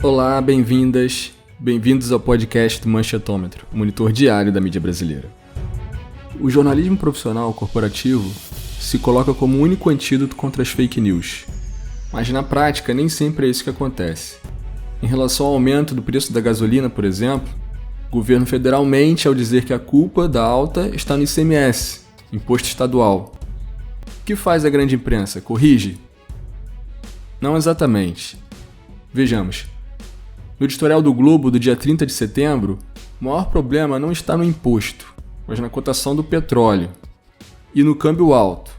Olá, bem-vindas, bem-vindos ao podcast do Manchetômetro, o monitor diário da mídia brasileira. O jornalismo profissional corporativo se coloca como o único antídoto contra as fake news, mas na prática nem sempre é isso que acontece. Em relação ao aumento do preço da gasolina, por exemplo, o governo federal mente ao dizer que a culpa da alta está no ICMS, Imposto Estadual. O que faz a grande imprensa? Corrige? Não exatamente. Vejamos. No editorial do Globo do dia 30 de setembro, o maior problema não está no imposto, mas na cotação do petróleo e no câmbio alto.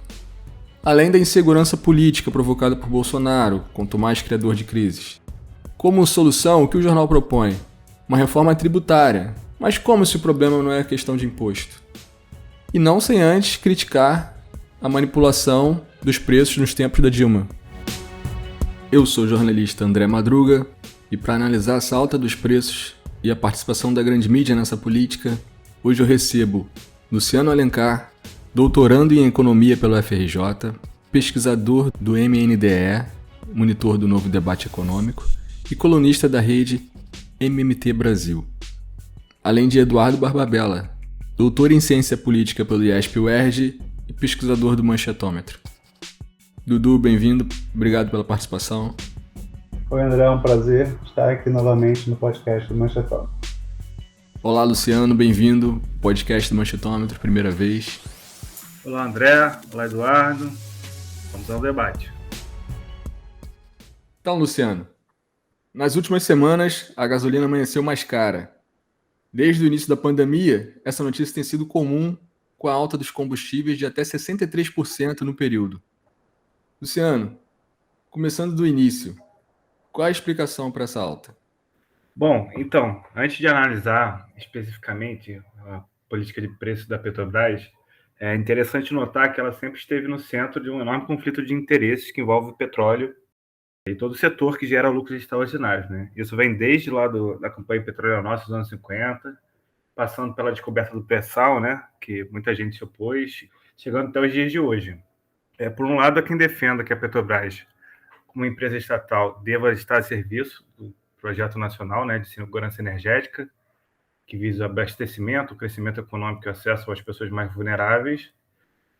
Além da insegurança política provocada por Bolsonaro, quanto mais criador de crises. Como solução, o que o jornal propõe? Uma reforma tributária. Mas como se o problema não é questão de imposto? E não sem antes criticar a manipulação dos preços nos tempos da Dilma. Eu sou o jornalista André Madruga e para analisar essa alta dos preços e a participação da grande mídia nessa política, hoje eu recebo Luciano Alencar, doutorando em Economia pelo FRJ, pesquisador do MNDE, monitor do Novo Debate Econômico e colunista da rede MMT Brasil. Além de Eduardo Barbabella, doutor em Ciência Política pelo IESP-UERJ e pesquisador do Manchetômetro. Dudu, bem-vindo, obrigado pela participação. Oi, André, é um prazer estar aqui novamente no podcast do Manchetômetro. Olá, Luciano, bem-vindo, podcast do Manchetômetro, primeira vez. Olá, André, olá, Eduardo, vamos ao debate. Então, Luciano, nas últimas semanas a gasolina amanheceu mais cara. Desde o início da pandemia, essa notícia tem sido comum com a alta dos combustíveis de até 63% no período. Luciano, começando do início, qual a explicação para essa alta? Bom, então, antes de analisar especificamente a política de preço da Petrobras, é interessante notar que ela sempre esteve no centro de um enorme conflito de interesses que envolve o petróleo e todo o setor que gera lucros extraordinários, né? Isso vem desde lá da campanha Petróleo Nosso dos anos 50, passando pela descoberta do pré-sal, né, que muita gente se opôs, chegando até os dias de hoje. Por um lado, há quem defenda que a Petrobras, como empresa estatal, deva estar a serviço do Projeto Nacional, né, de Segurança Energética, que visa abastecimento, crescimento econômico e acesso às pessoas mais vulneráveis,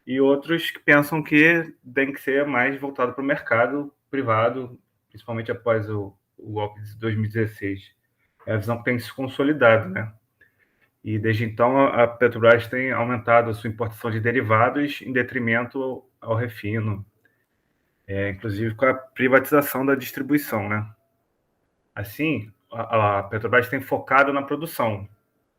e outros que pensam que tem que ser mais voltado para o mercado privado, principalmente após o golpe de 2016. É a visão que tem se consolidado, né? E desde então a Petrobras tem aumentado a sua importação de derivados em detrimento ao refino, inclusive com a privatização da distribuição, né? Assim, a Petrobras tem focado na produção.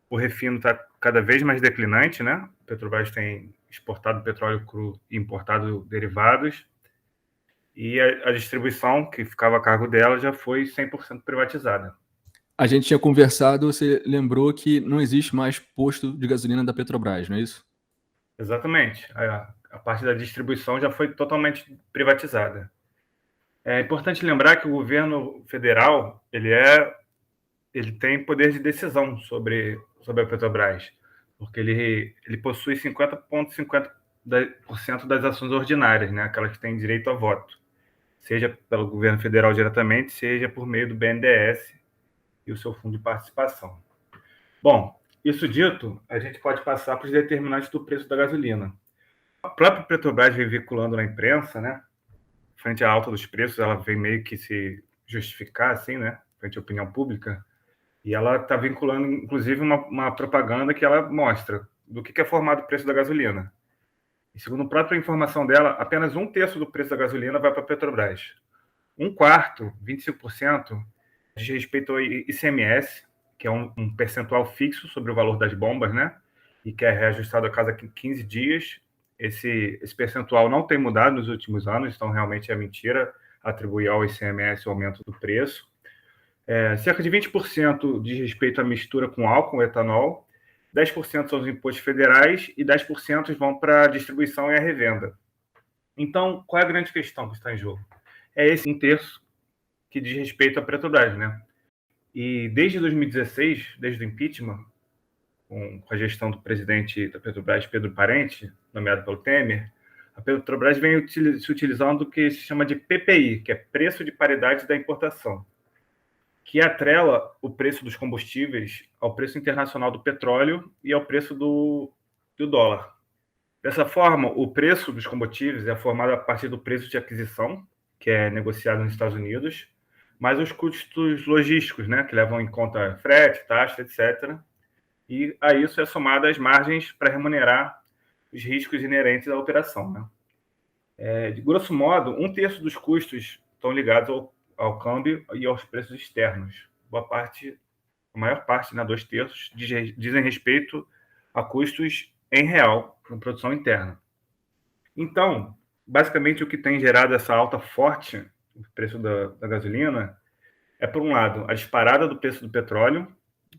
O refino está cada vez mais declinante, né? A Petrobras tem exportado petróleo cru e importado derivados, e a distribuição, que ficava a cargo dela, já foi 100% privatizada. A gente tinha conversado, você lembrou que não existe mais posto de gasolina da Petrobras, não é isso? Exatamente. A parte da distribuição já foi totalmente privatizada. É importante lembrar que o governo federal ele tem poder de decisão sobre a Petrobras, porque ele possui 50,50% das ações ordinárias, né, aquelas que têm direito a voto, seja pelo governo federal diretamente, seja por meio do BNDES e o seu fundo de participação. Bom, isso dito, a gente pode passar para os determinantes do preço da gasolina. A própria Petrobras vem vinculando na imprensa, né, frente à alta dos preços, ela vem meio que se justificar, assim, né, frente à opinião pública, e ela está vinculando, inclusive, uma propaganda que ela mostra do que é formado o preço da gasolina. E segundo a própria informação dela, apenas 1/3 do preço da gasolina vai para a Petrobras. 1/4, 25%, diz respeito ao ICMS, que é um percentual fixo sobre o valor das bombas, né? E que é reajustado a cada 15 dias. Esse percentual não tem mudado nos últimos anos, então realmente é mentira atribuir ao ICMS o aumento do preço. Cerca de 20% diz respeito à mistura com álcool, etanol, 10% são os impostos federais e 10% vão para a distribuição e a revenda. Então, qual é a grande questão que está em jogo? É esse 1/3 que diz respeito à Petrobras, né? E desde 2016, desde o impeachment, com a gestão do presidente da Petrobras, Pedro Parente, nomeado pelo Temer, a Petrobras vem se utilizando do que se chama de PPI, que é Preço de Paridade da Importação, que atrela o preço dos combustíveis ao preço internacional do petróleo e ao preço do dólar. Dessa forma, o preço dos combustíveis é formado a partir do preço de aquisição, que é negociado nos Estados Unidos, mais os custos logísticos, né, que levam em conta frete, taxa, etc. E a isso é somado as margens para remunerar os riscos inerentes à operação, né? De grosso modo, 1/3 dos custos estão ligados ao câmbio e aos preços externos. A maior parte, né, 2/3, dizem respeito a custos em real, na produção interna. Então, basicamente, o que tem gerado essa alta forte no preço da gasolina é, por um lado, a disparada do preço do petróleo,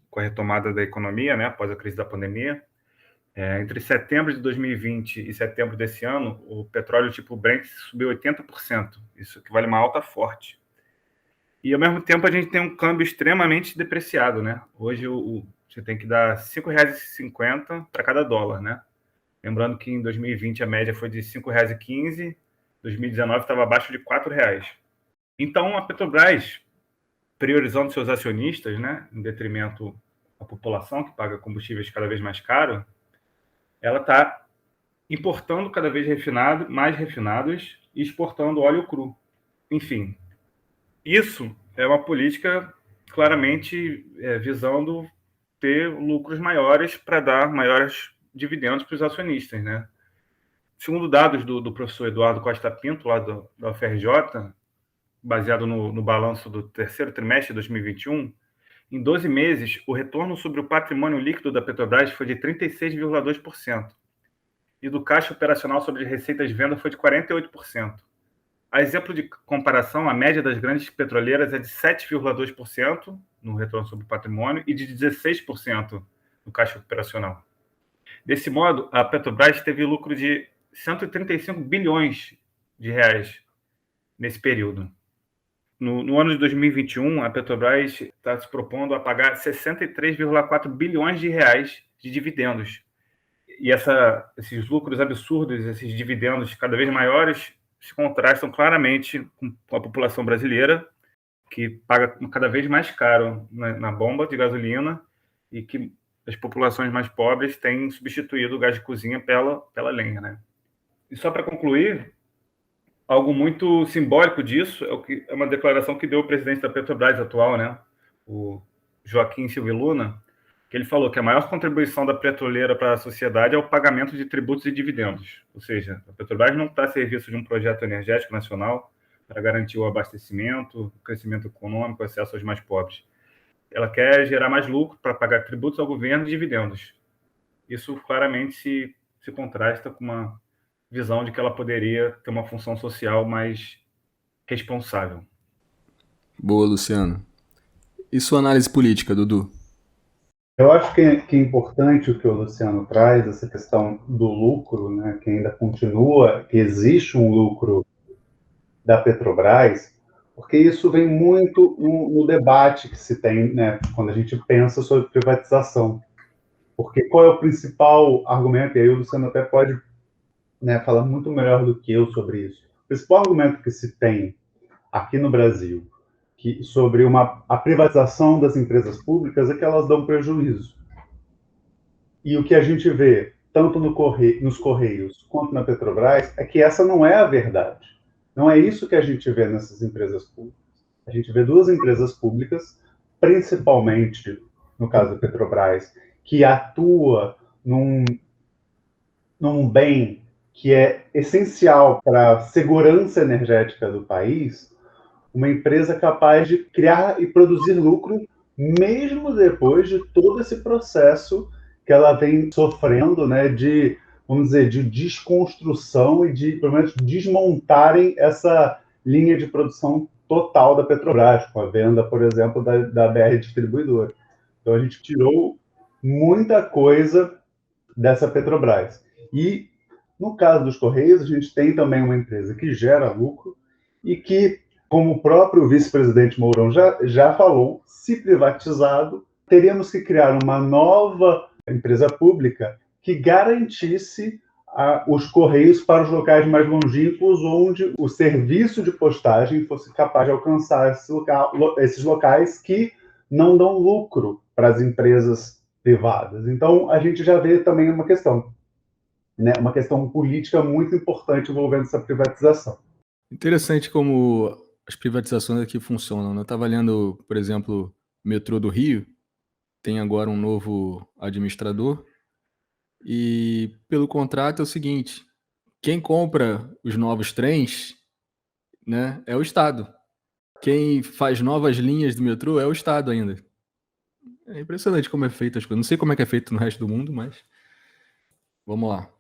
com a retomada da economia, né, após a crise da pandemia. Entre setembro de 2020 e setembro desse ano, o petróleo tipo Brent subiu 80%. Isso equivale a uma alta forte. E, ao mesmo tempo, a gente tem um câmbio extremamente depreciado, né? Hoje, você tem que dar R$ 5,50 para cada dólar, né? Lembrando que em 2020 a média foi de R$ 5,15, 2019 estava abaixo de R$ 4,00. Então, a Petrobras, priorizando seus acionistas, né, em detrimento da população, que paga combustíveis cada vez mais caros, ela está importando cada vez mais refinados e exportando óleo cru. Enfim, isso é uma política claramente visando ter lucros maiores para dar maiores dividendos para os acionistas, né? Segundo dados do professor Eduardo Costa Pinto, lá da UFRJ, baseado no balanço do terceiro trimestre de 2021, em 12 meses, o retorno sobre o patrimônio líquido da Petrobras foi de 36,2%. E do caixa operacional sobre receitas de venda foi de 48%. A exemplo de comparação, a média das grandes petroleiras é de 7,2% no retorno sobre o patrimônio e de 16% no caixa operacional. Desse modo, a Petrobras teve lucro de 135 bilhões de reais nesse período. No ano de 2021, a Petrobras está se propondo a pagar 63,4 bilhões de reais de dividendos. E esses lucros absurdos, esses dividendos cada vez maiores, se contrastam claramente com a população brasileira, que paga cada vez mais caro na bomba de gasolina e que as populações mais pobres têm substituído o gás de cozinha pela lenha, né? E só para concluir, algo muito simbólico disso é uma declaração que deu o presidente da Petrobras atual, né, o Joaquim Silvio Luna, que ele falou que a maior contribuição da petroleira para a sociedade é o pagamento de tributos e dividendos. Ou seja, a Petrobras não está a serviço de um projeto energético nacional para garantir o abastecimento, o crescimento econômico, o acesso aos mais pobres. Ela quer gerar mais lucro para pagar tributos ao governo e dividendos. Isso claramente se contrasta com uma visão de que ela poderia ter uma função social mais responsável. Boa, Luciano. E sua análise política, Dudu? Eu acho que é importante o que o Luciano traz, essa questão do lucro, né, que ainda continua, que existe um lucro da Petrobras, porque isso vem muito no debate que se tem, né, quando a gente pensa sobre privatização. Porque qual é o principal argumento, e aí o Luciano até pode, né, falar muito melhor do que eu sobre isso. O principal argumento que se tem aqui no Brasil sobre a privatização das empresas públicas é que elas dão prejuízo. E o que a gente vê, tanto nos Correios quanto na Petrobras, é que essa não é a verdade. Não é isso que a gente vê nessas empresas públicas. A gente vê duas empresas públicas, principalmente, no caso da Petrobras, que atua num bem que é essencial para a segurança energética do país, uma empresa capaz de criar e produzir lucro mesmo depois de todo esse processo que ela vem sofrendo, né, de, vamos dizer, de desconstrução e de, pelo menos, desmontarem essa linha de produção total da Petrobras, com a venda, por exemplo, da BR Distribuidora. Então, a gente tirou muita coisa dessa Petrobras. E, no caso dos Correios, a gente tem também uma empresa que gera lucro e que, como o próprio vice-presidente Mourão já falou, se privatizado, teríamos que criar uma nova empresa pública que garantisse os correios para os locais mais longínquos, onde o serviço de postagem fosse capaz de alcançar esses locais que não dão lucro para as empresas privadas. Então, a gente já vê também uma questão, né, uma questão política muito importante envolvendo essa privatização. Interessante como as privatizações aqui funcionam, né? Eu estava lendo, por exemplo, o metrô do Rio, tem agora um novo administrador, e pelo contrato é o seguinte: quem compra os novos trens, né, é o Estado. Quem faz novas linhas do metrô é o Estado ainda. É impressionante como é feito as coisas. Não sei como é que é feito no resto do mundo, mas vamos lá.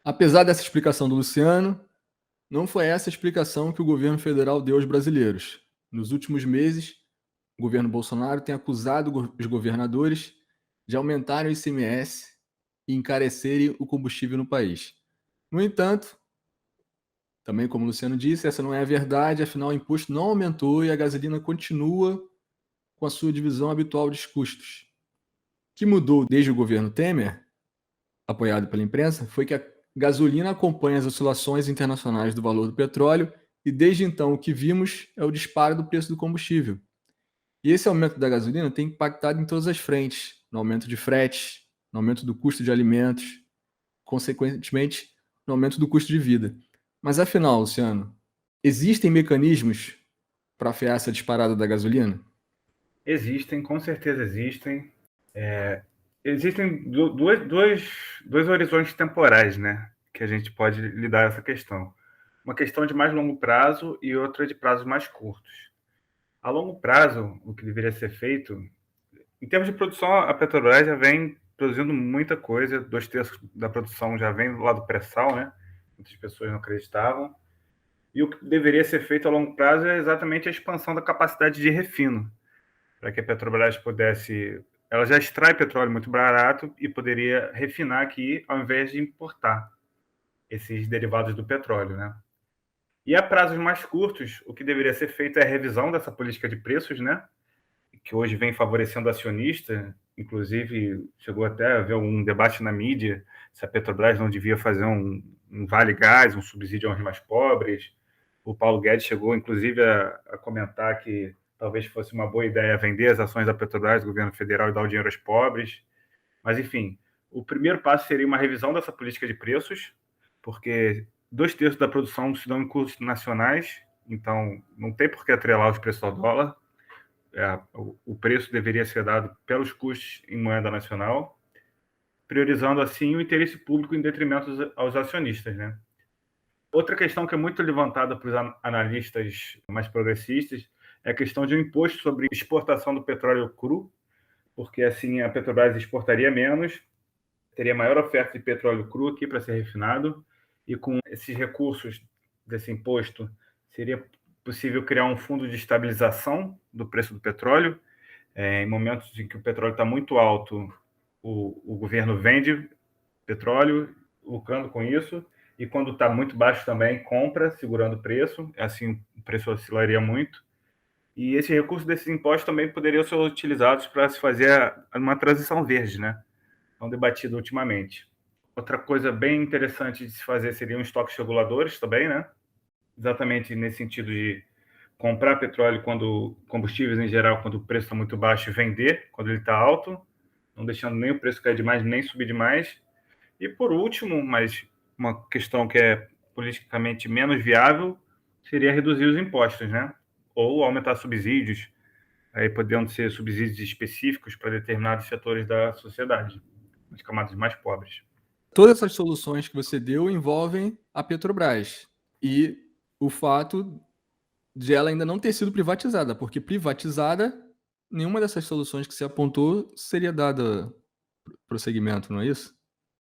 Apesar dessa explicação do Luciano, não foi essa a explicação que o governo federal deu aos brasileiros. Nos últimos meses, o governo Bolsonaro tem acusado os governadores de aumentarem o ICMS e encarecerem o combustível no país. No entanto, também como o Luciano disse, essa não é a verdade, afinal o imposto não aumentou e a gasolina continua com a sua divisão habitual dos custos. O que mudou desde o governo Temer, apoiado pela imprensa, foi que a gasolina acompanha as oscilações internacionais do valor do petróleo e desde então o que vimos é o disparo do preço do combustível. E esse aumento da gasolina tem impactado em todas as frentes, no aumento de frete, no aumento do custo de alimentos, consequentemente, no aumento do custo de vida. Mas afinal, Luciano, existem mecanismos para frear essa disparada da gasolina? Existem, com certeza existem. Existem dois horizontes temporais, né, que a gente pode lidar essa questão. Uma questão de mais longo prazo e outra de prazos mais curtos. A longo prazo, o que deveria ser feito, em termos de produção, a Petrobras já vem produzindo muita coisa, 2/3 da produção já vem do lado pré-sal, né? Muitas pessoas não acreditavam. E o que deveria ser feito a longo prazo é exatamente a expansão da capacidade de refino, para que a Petrobras pudesse. Ela já extrai petróleo muito barato e poderia refinar aqui ao invés de importar esses derivados do petróleo, né? E a prazos mais curtos, o que deveria ser feito é a revisão dessa política de preços, né? Que hoje vem favorecendo o acionista, inclusive chegou até a haver um debate na mídia se a Petrobras não devia fazer um vale gás, um subsídio aos mais pobres. O Paulo Guedes chegou, inclusive, a comentar que talvez fosse uma boa ideia vender as ações da Petrobras, do governo federal, e dar o dinheiro aos pobres. Mas, enfim, o primeiro passo seria uma revisão dessa política de preços, porque 2/3 da produção se dão em custos nacionais, então não tem por que atrelar os preços ao dólar. O preço deveria ser dado pelos custos em moeda nacional, priorizando assim o interesse público em detrimento aos acionistas, né? Outra questão que é muito levantada por analistas mais progressistas é a questão de um imposto sobre exportação do petróleo cru, porque assim a Petrobras exportaria menos, teria maior oferta de petróleo cru aqui para ser refinado, e com esses recursos desse imposto seria possível criar um fundo de estabilização do preço do petróleo. Em momentos em que o petróleo está muito alto, o governo vende petróleo, lucrando com isso, e quando está muito baixo também, compra, segurando o preço, assim o preço oscilaria muito. E esse recurso desses impostos também poderiam ser utilizados para se fazer uma transição verde, né? Tão debatida ultimamente. Outra coisa bem interessante de se fazer seriam estoques reguladores também, né? Exatamente nesse sentido de comprar petróleo quando combustíveis em geral, quando o preço está muito baixo, e vender quando ele está alto, não deixando nem o preço cair demais, nem subir demais. E por último, mas uma questão que é politicamente menos viável, seria reduzir os impostos, né? Ou aumentar subsídios, aí podendo ser subsídios específicos para determinados setores da sociedade, as camadas mais pobres. Todas essas soluções que você deu envolvem a Petrobras e o fato de ela ainda não ter sido privatizada, porque privatizada, nenhuma dessas soluções que você apontou seria dada prosseguimento, não é isso?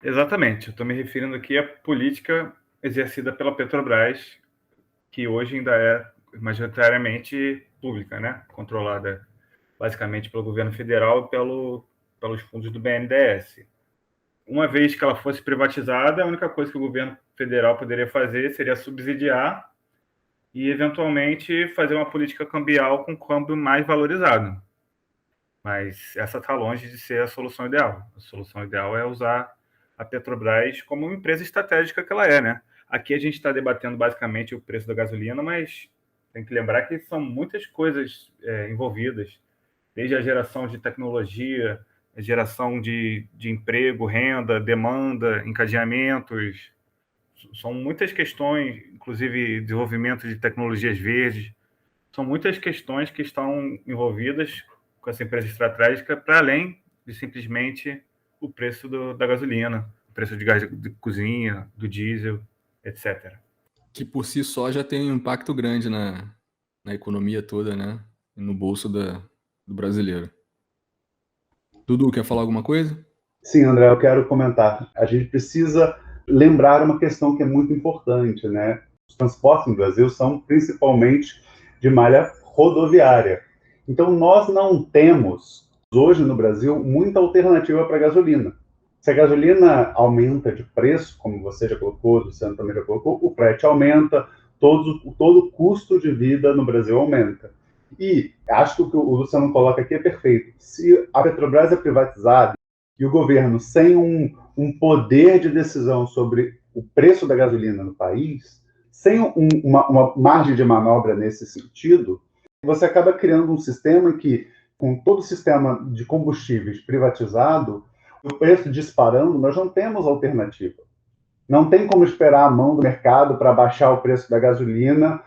Exatamente, eu estou me referindo aqui à política exercida pela Petrobras, que hoje ainda é majoritariamente pública, né? Controlada basicamente pelo governo federal e pelos fundos do BNDES. Uma vez que ela fosse privatizada, a única coisa que o governo federal poderia fazer seria subsidiar e, eventualmente, fazer uma política cambial com câmbio mais valorizado. Mas essa está longe de ser a solução ideal. A solução ideal é usar a Petrobras como uma empresa estratégica que ela é, né? Aqui a gente está debatendo basicamente o preço da gasolina, mas tem que lembrar que são muitas coisas envolvidas, desde a geração de tecnologia, a geração de emprego, renda, demanda, encadeamentos. São muitas questões, inclusive desenvolvimento de tecnologias verdes. São muitas questões que estão envolvidas com essa empresa estratégica, para além de simplesmente o preço da gasolina, o preço de gás de cozinha, do diesel, etc. Que por si só já tem um impacto grande na economia toda, né? No bolso do brasileiro. Dudu, quer falar alguma coisa? Sim, André, eu quero comentar. A gente precisa lembrar uma questão que é muito importante, né? Os transportes no Brasil são principalmente de malha rodoviária. Então, nós não temos, hoje no Brasil, muita alternativa para a gasolina. Se a gasolina aumenta de preço, como você já colocou, o Luciano também já colocou, o frete aumenta, todo o custo de vida no Brasil aumenta. E acho que o que o Luciano coloca aqui é perfeito. Se a Petrobras é privatizada e o governo, sem um poder de decisão sobre o preço da gasolina no país, sem uma margem de manobra nesse sentido, você acaba criando um sistema que, com todo o sistema de combustíveis privatizado, o preço disparando, nós não temos alternativa. Não tem como esperar a mão do mercado para baixar o preço da gasolina,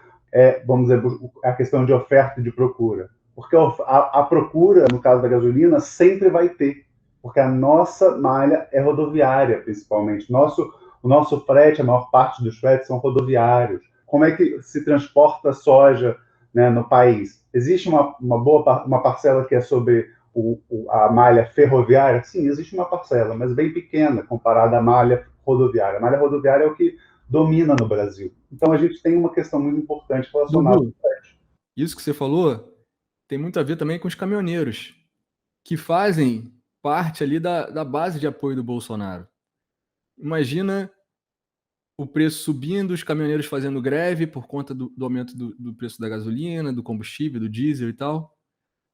vamos dizer, a questão de oferta e de procura. Porque a procura, no caso da gasolina, sempre vai ter, porque a nossa malha é rodoviária, principalmente. O nosso frete, a maior parte dos fretes são rodoviários. Como é que se transporta soja, né, no país? Existe uma parcela que é sobre a malha ferroviária? Sim, existe uma parcela, mas bem pequena comparada à malha rodoviária. A malha rodoviária é o que domina no Brasil. Então, a gente tem uma questão muito importante relacionada ao frete. Isso que você falou tem muito a ver também com os caminhoneiros, que fazem parte ali da base de apoio do Bolsonaro. Imagina o preço subindo, os caminhoneiros fazendo greve por conta do aumento do preço da gasolina, do combustível, do diesel e tal,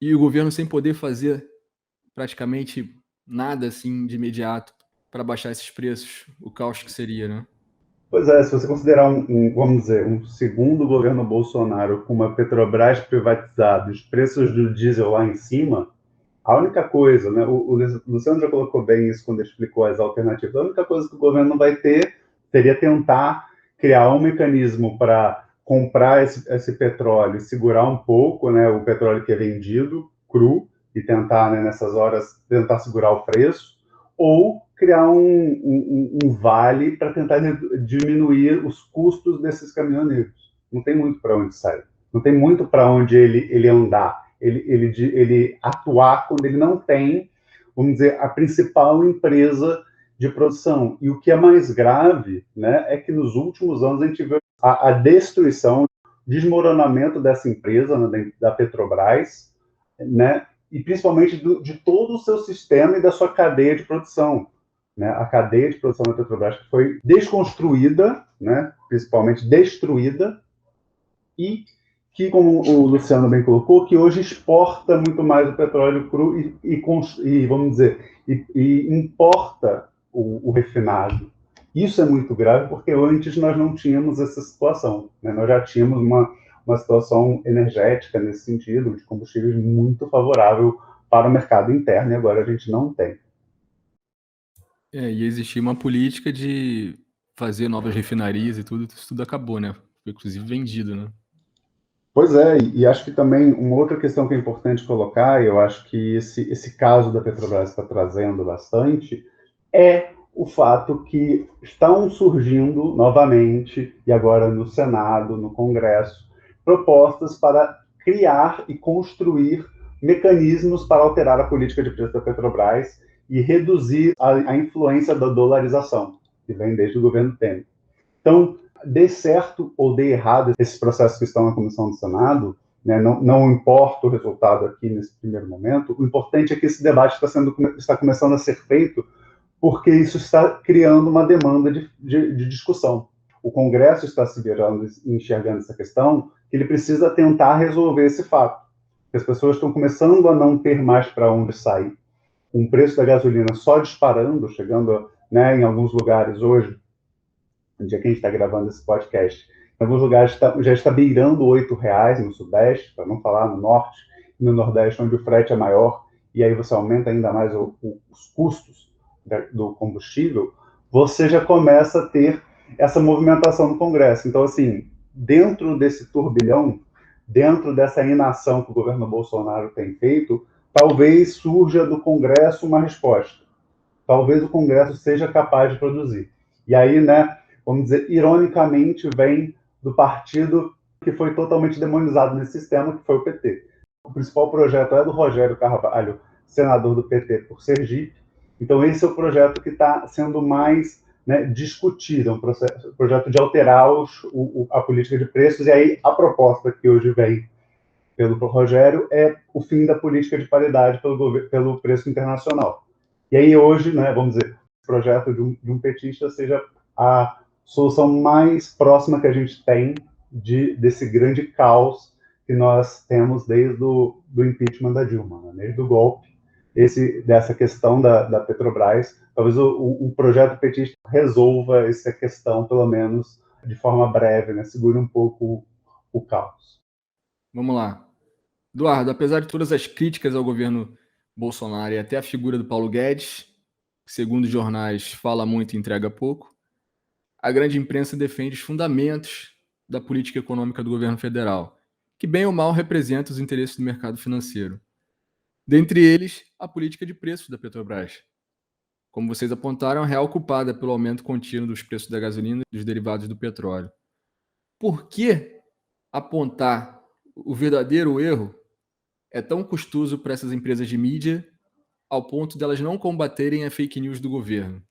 e o governo sem poder fazer praticamente nada assim de imediato para baixar esses preços, o caos que seria, né? Pois é, se você considerar vamos dizer, um segundo governo Bolsonaro com uma Petrobras privatizada, os preços do diesel lá em cima, a única coisa, né, o Luciano já colocou bem isso quando explicou as alternativas, a única coisa que o governo vai ter seria tentar criar um mecanismo para comprar esse petróleo e segurar um pouco, né, o petróleo que é vendido cru e tentar, né, nessas horas, tentar segurar o preço, ou criar um vale para tentar diminuir os custos desses caminhoneiros. Não tem muito para onde sair, não tem muito para onde ele andar, ele atuar quando ele não tem, vamos dizer, a principal empresa de produção. E o que é mais grave, né, é que nos últimos anos a gente viu a destruição, desmoronamento dessa empresa, né, da Petrobras, né, e principalmente de todo o seu sistema e da sua cadeia de produção. Né? A cadeia de produção da Petrobras foi desconstruída, né, principalmente destruída, e que, como o Luciano bem colocou, que hoje exporta muito mais o petróleo cru e vamos dizer, e importa o refinado. Isso é muito grave, porque antes nós não tínhamos essa situação. Né? Nós já tínhamos uma situação energética nesse sentido, de combustíveis muito favorável para o mercado interno, e agora a gente não tem. E existia uma política de fazer novas refinarias e tudo, isso tudo acabou, né? Foi inclusive vendido, né? Pois é, e acho que também uma outra questão que é importante colocar, e eu acho que esse caso da Petrobras está trazendo bastante, é o fato que estão surgindo novamente, e agora no Senado, no Congresso, propostas para criar e construir mecanismos para alterar a política de preço da Petrobras e reduzir a influência da dolarização, que vem desde o governo Temer. Então, dê certo ou dê errado esses processos que estão na Comissão do Senado, né, não importa o resultado aqui nesse primeiro momento, o importante é que esse debate está começando a ser feito porque isso está criando uma demanda de discussão. O Congresso está se virando e enxergando essa questão, que ele precisa tentar resolver esse fato. As pessoas estão começando a não ter mais para onde sair. Com o preço da gasolina só disparando, chegando né, em alguns lugares hoje, no dia que a gente está gravando esse podcast, em alguns lugares já está beirando R$ 8 no Sudeste, para não falar no Norte e no Nordeste, onde o frete é maior, e aí você aumenta ainda mais os custos do combustível, você já começa a ter essa movimentação no Congresso. Então, assim, dentro desse turbilhão, dentro dessa inação que o governo Bolsonaro tem feito, talvez surja do Congresso uma resposta. Talvez o Congresso seja capaz de produzir. E aí, né, vamos dizer, ironicamente, vem do partido que foi totalmente demonizado nesse sistema, que foi o PT. O principal projeto é do Rogério Carvalho, senador do PT por Sergipe. Então, esse é o projeto que está sendo mais, né, discutido, é um projeto de alterar a política de preços. E aí, a proposta que hoje vem pelo Rogério é o fim da política de paridade pelo preço internacional. E aí, hoje, né, vamos dizer, o projeto de um petista seja a solução mais próxima que a gente tem desse grande caos que nós temos desde o impeachment da Dilma, né? Desde o golpe, dessa questão da Petrobras. Talvez o projeto petista resolva essa questão, pelo menos de forma breve, né? Segure um pouco o caos. Vamos lá. Eduardo, apesar de todas as críticas ao governo Bolsonaro e até a figura do Paulo Guedes, que, segundo os jornais, fala muito e entrega pouco, a grande imprensa defende os fundamentos da política econômica do governo federal, que bem ou mal representa os interesses do mercado financeiro. Dentre eles, a política de preços da Petrobras. Como vocês apontaram, a real culpada pelo aumento contínuo dos preços da gasolina e dos derivados do petróleo. Por que apontar o verdadeiro erro é tão custoso para essas empresas de mídia ao ponto de elas não combaterem a fake news do governo?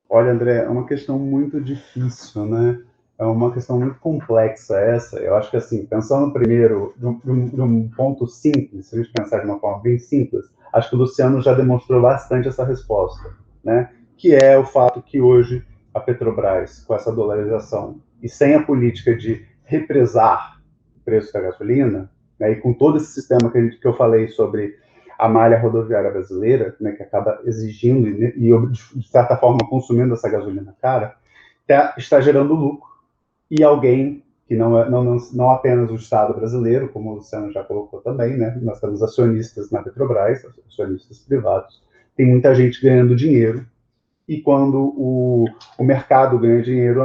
Olha, André, é uma questão muito difícil, né? É uma questão muito complexa essa. Eu acho que, assim, pensando primeiro de um ponto simples, se a gente pensar de uma forma bem simples, acho que o Luciano já demonstrou bastante essa resposta, né? Que é o fato que hoje a Petrobras, com essa dolarização e sem a política de represar o preço da gasolina, né, e com todo esse sistema que eu falei sobre a malha rodoviária brasileira, né, que acaba exigindo e, de certa forma, consumindo essa gasolina cara, está gerando lucro. E alguém que não apenas o Estado brasileiro, como o Luciano já colocou também, né, nós temos acionistas na Petrobras, acionistas privados, tem muita gente ganhando dinheiro, e quando o mercado ganha dinheiro,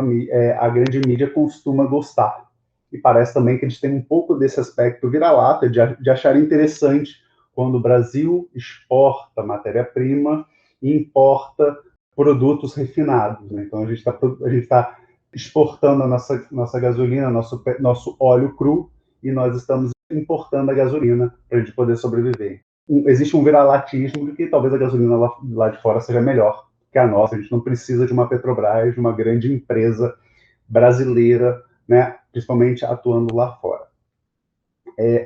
a grande mídia costuma gostar. E parece também que eles têm um pouco desse aspecto vira-lata, de achar interessante quando o Brasil exporta matéria-prima e importa produtos refinados, né? Então, a gente está exportando a nossa gasolina, nosso óleo cru, e nós estamos importando a gasolina para a gente poder sobreviver. Existe um viralatismo de que talvez a gasolina lá de fora seja melhor que a nossa. A gente não precisa de uma Petrobras, de uma grande empresa brasileira, né, principalmente atuando lá fora.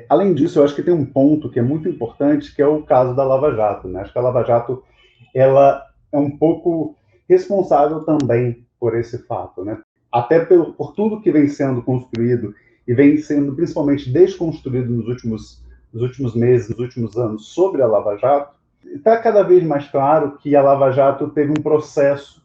Além disso, eu acho que tem um ponto que é muito importante, que é o caso da Lava Jato, né? Acho que a Lava Jato ela é um pouco responsável também por esse fato, né? Até por tudo que vem sendo construído e vem sendo principalmente desconstruído nos últimos meses, nos últimos anos sobre a Lava Jato, está cada vez mais claro que a Lava Jato teve um processo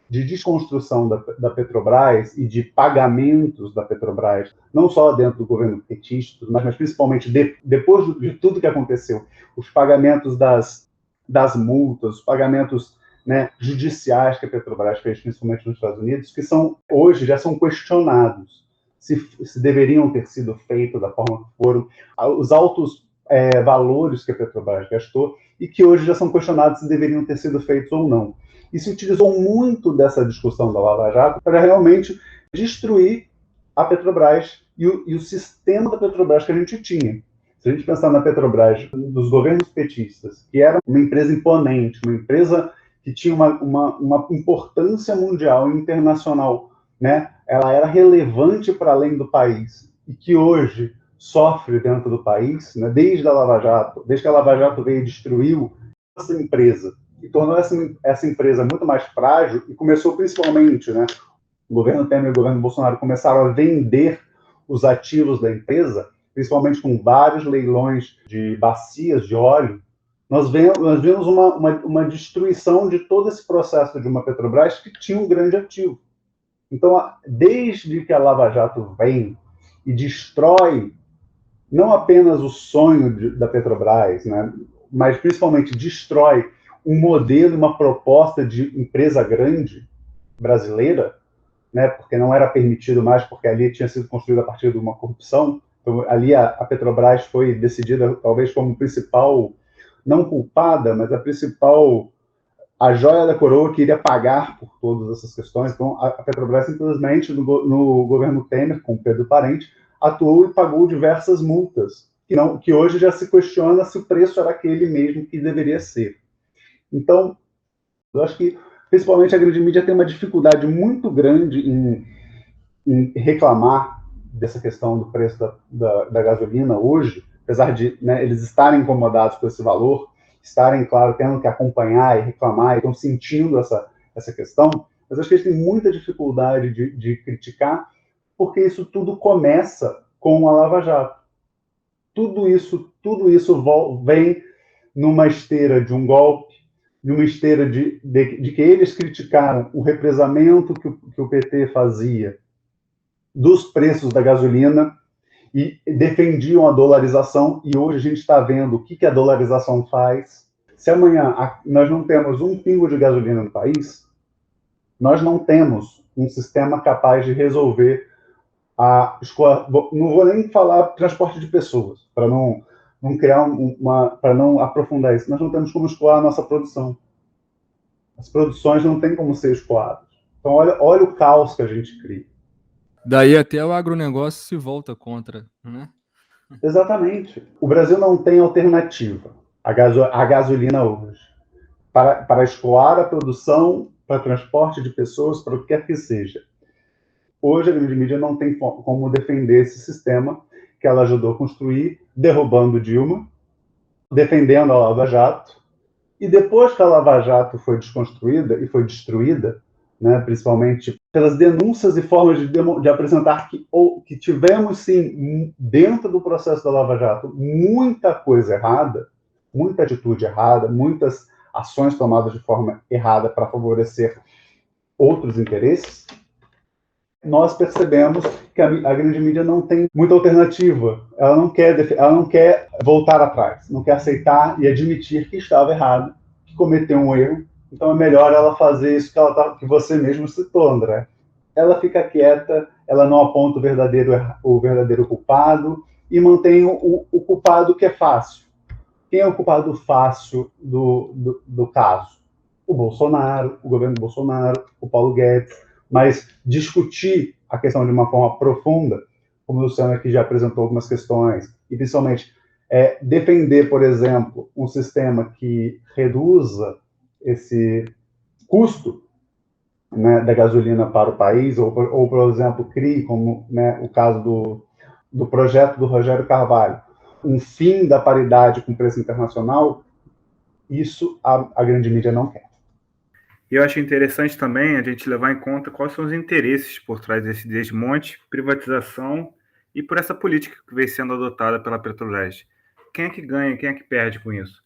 de desconstrução da Petrobras e de pagamentos da Petrobras, não só dentro do governo petista, mas principalmente depois de tudo que aconteceu, os pagamentos das multas, os pagamentos, né, judiciais que a Petrobras fez, principalmente nos Estados Unidos, que hoje já são questionados se deveriam ter sido feitos da forma que foram, os altos valores que a Petrobras gastou, e que hoje já são questionados se deveriam ter sido feitos ou não. E se utilizou muito dessa discussão da Lava Jato para realmente destruir a Petrobras e o sistema da Petrobras que a gente tinha. Se a gente pensar na Petrobras dos governos petistas, que era uma empresa imponente, uma empresa que tinha uma importância mundial e internacional, né? Ela era relevante para além do país, e que hoje sofre dentro do país, né? Desde que a Lava Jato veio e destruiu essa empresa, e tornou essa empresa muito mais frágil, e começou principalmente, né, o governo Temer e o governo Bolsonaro começaram a vender os ativos da empresa, principalmente com vários leilões de bacias de óleo, Nós vimos uma destruição de todo esse processo de uma Petrobras que tinha um grande ativo. Então, desde que a Lava Jato vem e destrói não apenas o sonho da Petrobras, né, mas principalmente destrói um modelo, uma proposta de empresa grande brasileira, né, porque não era permitido mais, porque ali tinha sido construída a partir de uma corrupção. Então, ali a Petrobras foi decidida talvez como principal, não culpada, mas a joia da coroa que iria pagar por todas essas questões. Então, a Petrobras simplesmente, no governo Temer, com Pedro Parente, atuou e pagou diversas multas, que hoje já se questiona se o preço era aquele mesmo que deveria ser. Então, eu acho que, principalmente, a grande mídia tem uma dificuldade muito grande em reclamar dessa questão do preço da gasolina hoje, apesar de, né, eles estarem incomodados com esse valor, estarem, claro, tendo que acompanhar e reclamar, e estão sentindo essa questão, mas acho que eles têm muita dificuldade de criticar, porque isso tudo começa com a Lava Jato. Tudo isso vem numa esteira de um golpe, numa esteira de que eles criticaram o represamento que o PT fazia dos preços da gasolina e defendiam a dolarização, e hoje a gente está vendo o que a dolarização faz. Se amanhã nós não temos um pingo de gasolina no país, nós não temos um sistema capaz de resolver não vou nem falar transporte de pessoas, para não criar para não aprofundar isso. Nós não temos como escoar a nossa produção. As produções não têm como ser escoadas. Então, olha o caos que a gente cria. Daí até o agronegócio se volta contra, né? Exatamente. O Brasil não tem alternativa à gasolina hoje para escoar a produção, para transporte de pessoas, para o que quer que seja. Hoje a grande mídia não tem como defender esse sistema que ela ajudou a construir, derrubando Dilma, defendendo a Lava Jato, e depois que a Lava Jato foi desconstruída e foi destruída, né, principalmente pelas denúncias e formas de apresentar que tivemos, sim, dentro do processo da Lava Jato, muita coisa errada, muita atitude errada, muitas ações tomadas de forma errada para favorecer outros interesses, nós percebemos que a grande mídia não tem muita alternativa. Ela não quer voltar atrás, não quer aceitar e admitir que estava errado, que cometeu um erro. Então é melhor ela fazer isso que você mesmo citou, André. Ela fica quieta, ela não aponta o verdadeiro culpado e mantém o culpado que é fácil. Quem é o culpado fácil do caso? O Bolsonaro, o governo Bolsonaro, o Paulo Guedes. Mas discutir a questão de uma forma profunda, como o Luciano aqui já apresentou algumas questões, e principalmente defender, por exemplo, um sistema que reduza esse custo, né, da gasolina para o país, ou por exemplo, crie, como, né, o caso do projeto do Rogério Carvalho, um fim da paridade com preço internacional, isso a grande mídia não quer. E eu acho interessante também a gente levar em conta quais são os interesses por trás desse desmonte, privatização e por essa política que vem sendo adotada pela Petrobras. Quem é que ganha, quem é que perde com isso?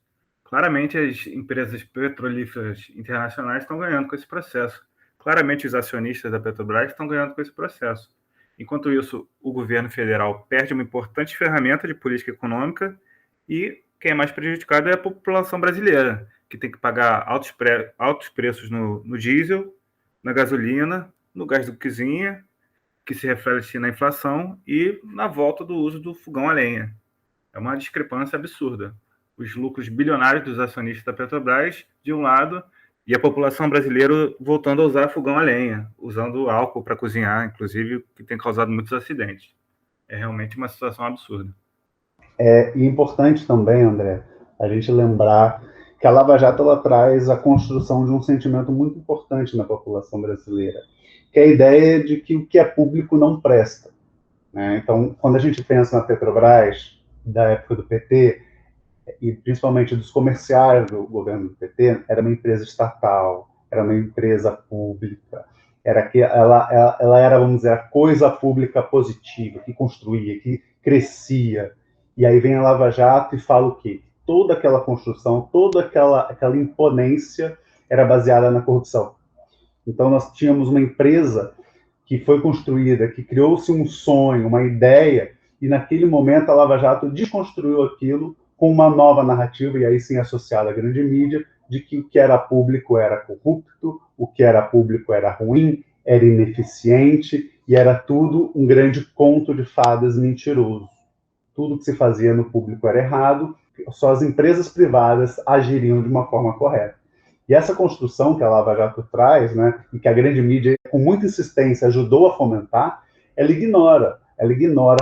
Claramente as empresas petrolíferas internacionais estão ganhando com esse processo. Claramente os acionistas da Petrobras estão ganhando com esse processo. Enquanto isso, o governo federal perde uma importante ferramenta de política econômica e quem é mais prejudicado é a população brasileira, que tem que pagar altos preços no diesel, na gasolina, no gás de cozinha, que se reflete na inflação e na volta do uso do fogão a lenha. É uma discrepância absurda. Os lucros bilionários dos acionistas da Petrobras, de um lado, e a população brasileira voltando a usar fogão a lenha, usando álcool para cozinhar, inclusive, que tem causado muitos acidentes. É realmente uma situação absurda. E importante também, André, a gente lembrar que a Lava Jato ela traz a construção de um sentimento muito importante na população brasileira, que é a ideia de que o que é público não presta, né? Então, quando a gente pensa na Petrobras, da época do PT, e principalmente dos comerciais do governo do PT, era uma empresa estatal, era uma empresa pública, ela era, vamos dizer, a coisa pública positiva, que construía, que crescia. E aí vem a Lava Jato e fala o quê? toda aquela construção, toda aquela imponência era baseada na corrupção. Então, nós tínhamos uma empresa que foi construída, que criou-se um sonho, uma ideia, e naquele momento a Lava Jato desconstruiu aquilo com uma nova narrativa, e aí sim associada à grande mídia, de que o que era público era corrupto, o que era público era ruim, era ineficiente, e era tudo um grande conto de fadas mentiroso. Tudo que se fazia no público era errado, só as empresas privadas agiriam de uma forma correta. E essa construção que a Lava Jato traz, né, e que a grande mídia, com muita insistência, ajudou a fomentar, ela ignora,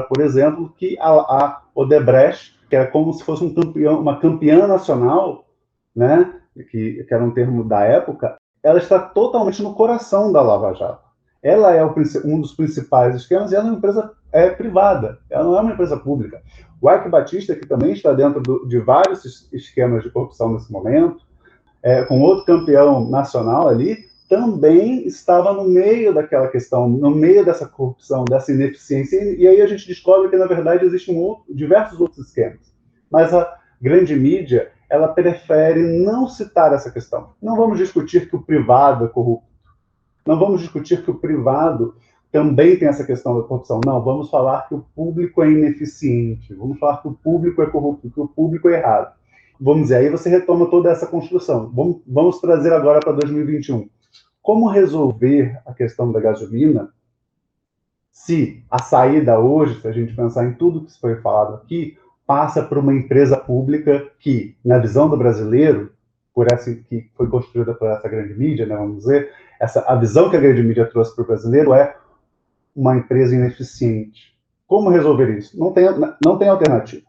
por exemplo, que a Odebrecht, que era como se fosse uma campeã nacional, né, que era um termo da época, ela está totalmente no coração da Lava Jato. Ela é um dos principais esquemas, e ela é uma empresa privada, ela não é uma empresa pública. O Eike Batista, que também está dentro de vários esquemas de corrupção nesse momento, com outro campeão nacional ali, também estava no meio daquela questão, no meio dessa corrupção, dessa ineficiência, e aí a gente descobre que, na verdade, existem diversos outros esquemas. Mas a grande mídia, ela prefere não citar essa questão. Não vamos discutir que o privado é corrupto. Não vamos discutir que o privado também tem essa questão da corrupção. Não, vamos falar que o público é ineficiente. Vamos falar que o público é corrupto, que o público é errado. Vamos dizer, aí você retoma toda essa construção. Vamos trazer agora para 2021. Como resolver a questão da gasolina se a saída hoje, se a gente pensar em tudo que foi falado aqui, passa por uma empresa pública que, na visão do brasileiro, que foi construída por essa grande mídia, né, vamos dizer, a visão que a grande mídia trouxe para o brasileiro é uma empresa ineficiente. Como resolver isso? Não tem alternativa.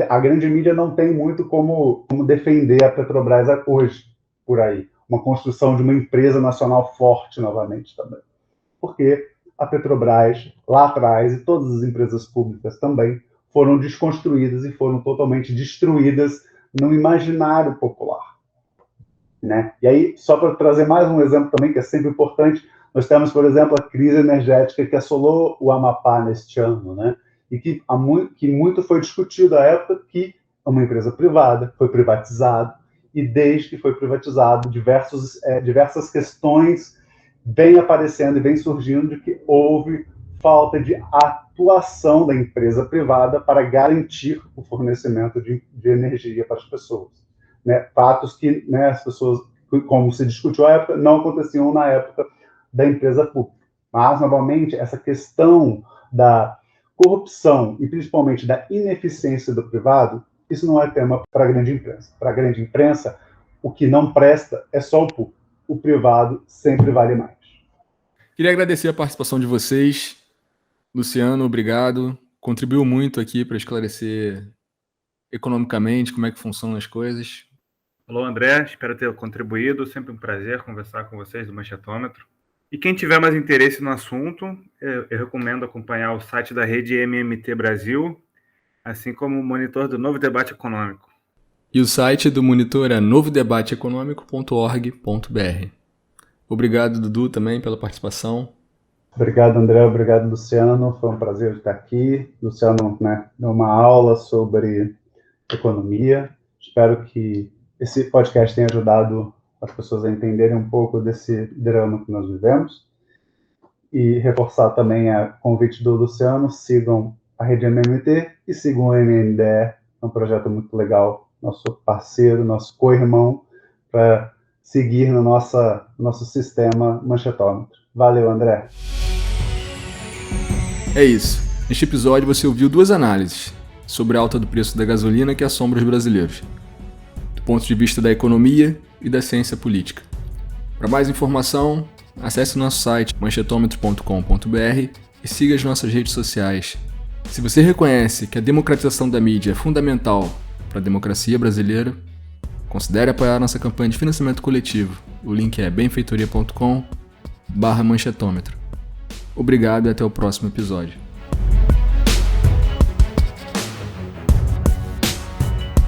A grande mídia não tem muito como defender a Petrobras hoje, por aí. Uma construção de uma empresa nacional forte novamente também. Porque a Petrobras, lá atrás, e todas as empresas públicas também, foram desconstruídas e foram totalmente destruídas no imaginário popular. Né? E aí, só para trazer mais um exemplo também, que é sempre importante, nós temos, por exemplo, a crise energética que assolou o Amapá neste ano, né? E que muito foi discutido à época que uma empresa privada foi privatizada, e desde que foi privatizado, diversas questões vêm aparecendo e vêm surgindo de que houve falta de atuação da empresa privada para garantir o fornecimento de energia para as pessoas. Né? Fatos que, né, as pessoas, como se discutiu à época, não aconteciam na época da empresa pública. Mas, novamente, essa questão da corrupção e principalmente da ineficiência do privado, isso não é tema para a grande imprensa. Para a grande imprensa, o que não presta é só o público. O privado sempre vale mais. Queria agradecer a participação de vocês. Luciano, obrigado. Contribuiu muito aqui para esclarecer economicamente como é que funcionam as coisas. Alô, André. Espero ter contribuído. Sempre um prazer conversar com vocês do Manchetômetro. E quem tiver mais interesse no assunto, eu recomendo acompanhar o site da Rede MMT Brasil, assim como o monitor do Novo Debate Econômico. E o site do monitor é novodebateeconômico.org.br. Obrigado, Dudu, também pela participação. Obrigado, André. Obrigado, Luciano. Foi um prazer estar aqui. Luciano, né, deu uma aula sobre economia. Espero que esse podcast tenha ajudado as pessoas a entenderem um pouco desse drama que nós vivemos. E reforçar também o convite do Luciano. Sigam a Rede MMT e sigam o MNDE. É um projeto muito legal. Nosso parceiro, nosso co-irmão, para seguir no nosso sistema Manchetômetro. Valeu, André. É isso. Neste episódio você ouviu duas análises sobre a alta do preço da gasolina que assombra os brasileiros, do ponto de vista da economia e da ciência política. Para mais informação, acesse o nosso site manchetômetro.com.br e siga as nossas redes sociais. Se você reconhece que a democratização da mídia é fundamental para a democracia brasileira, considere apoiar nossa campanha de financiamento coletivo. O link é benfeitoria.com/manchetômetro. Obrigado e até o próximo episódio.